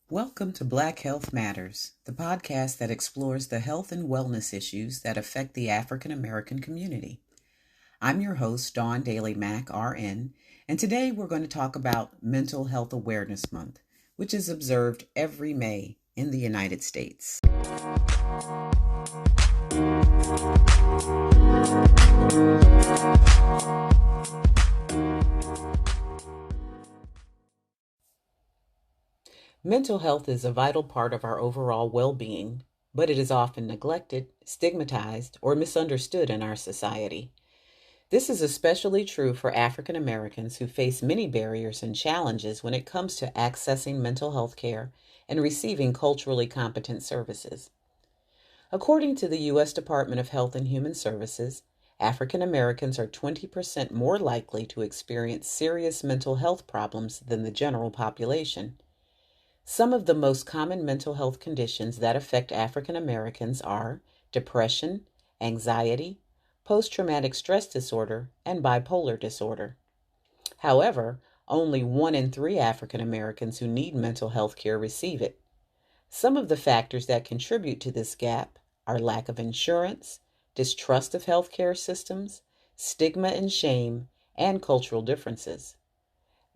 Welcome to Black Health Matters, the podcast that explores the health and wellness issues that affect the African American community. I'm your host, Daly-Mack, RN, and today we're going to talk about Mental Health Awareness Month, which is observed every May in the United States. Mental health is a vital part of our overall well-being, but it is often neglected, stigmatized, or misunderstood in our society. This is especially true for African Americans who face many barriers and challenges when it comes to accessing mental health care and receiving culturally competent services. According to the U.S. Department of Health and Human Services, African Americans are 20% more likely to experience serious mental health problems than the general population. Some of the most common mental health conditions that affect African Americans are depression, anxiety, post-traumatic stress disorder, and bipolar disorder. However, only 1 in 3 African Americans who need mental health care receive it. Some of the factors that contribute to this gap are lack of insurance, distrust of healthcare systems, stigma and shame, and cultural differences.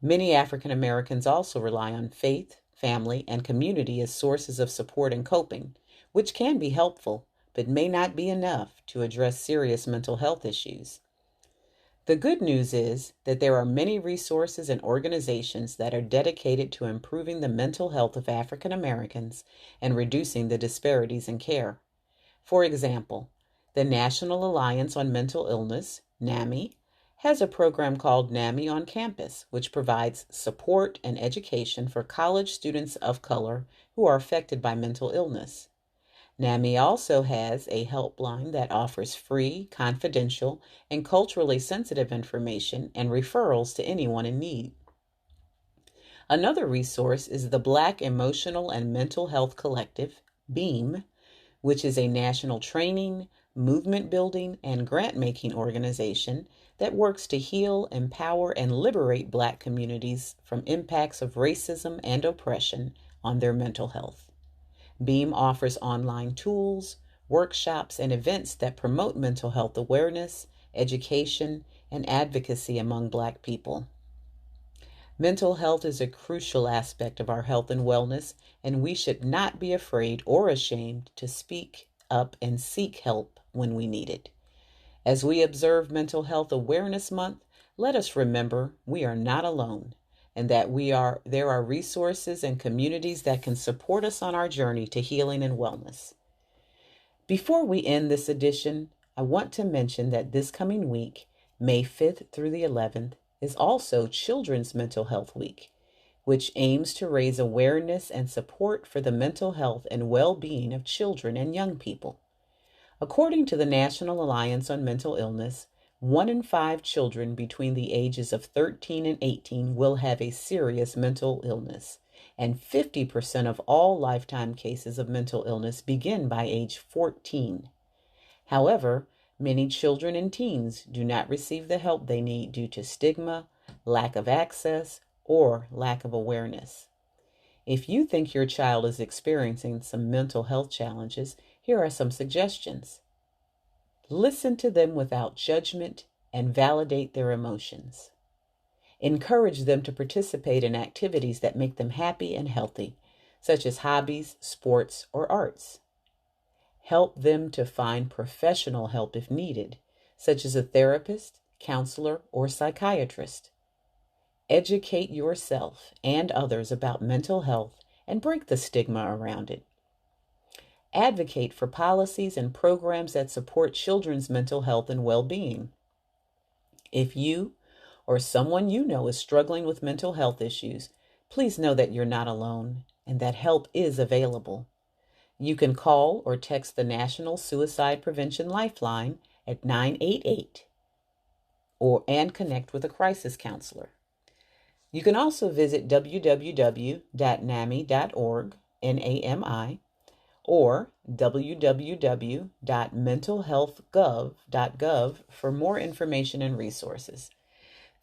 Many African Americans also rely on faith, family, and community as sources of support and coping, which can be helpful, but may not be enough to address serious mental health issues. The good news is that there are many resources and organizations that are dedicated to improving the mental health of African Americans and reducing the disparities in care. For example, the National Alliance on Mental Illness, NAMI, has a program called NAMI on Campus, which provides support and education for college students of color who are affected by mental illness. NAMI also has a helpline that offers free, confidential, and culturally sensitive information and referrals to anyone in need. Another resource is the Black Emotional and Mental Health Collective, BEAM, which is a national training, movement building, and grant-making organization that works to heal, empower, and liberate Black communities from impacts of racism and oppression on their mental health. BEAM offers online tools, workshops, and events that promote mental health awareness, education, and advocacy among Black people. Mental health is a crucial aspect of our health and wellness, and we should not be afraid or ashamed to speak up and seek help when we need it. As we observe Mental Health Awareness Month, let us remember we are not alone and that there are resources and communities that can support us on our journey to healing and wellness. Before we end this edition, I want to mention that this coming week, May 5th through the 11th, is also Children's Mental Health Week, which aims to raise awareness and support for the mental health and well-being of children and young people. According to the National Alliance on Mental Illness, 1 in 5 children between the ages of 13 and 18 will have a serious mental illness, and 50% of all lifetime cases of mental illness begin by age 14. However, many children and teens do not receive the help they need due to stigma, lack of access, or lack of awareness. If you think your child is experiencing some mental health challenges, here are some suggestions. Listen to them without judgment and validate their emotions. Encourage them to participate in activities that make them happy and healthy, such as hobbies, sports, or arts. Help them to find professional help if needed, such as a therapist, counselor, or psychiatrist. Educate yourself and others about mental health and break the stigma around it. Advocate for policies and programs that support children's mental health and well-being. If you or someone you know is struggling with mental health issues, please know that you're not alone and that help is available. You can call or text the National Suicide Prevention Lifeline at 988 and connect with a crisis counselor. You can also visit www.nami.org, NAMI, or www.mentalhealthgov.gov for more information and resources.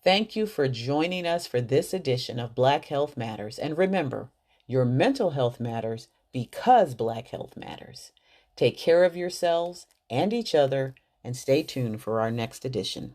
Thank you for joining us for this edition of Black Health Matters, and remember, Your mental health matters because Black health matters. Take care of yourselves and each other, and stay tuned for our next edition.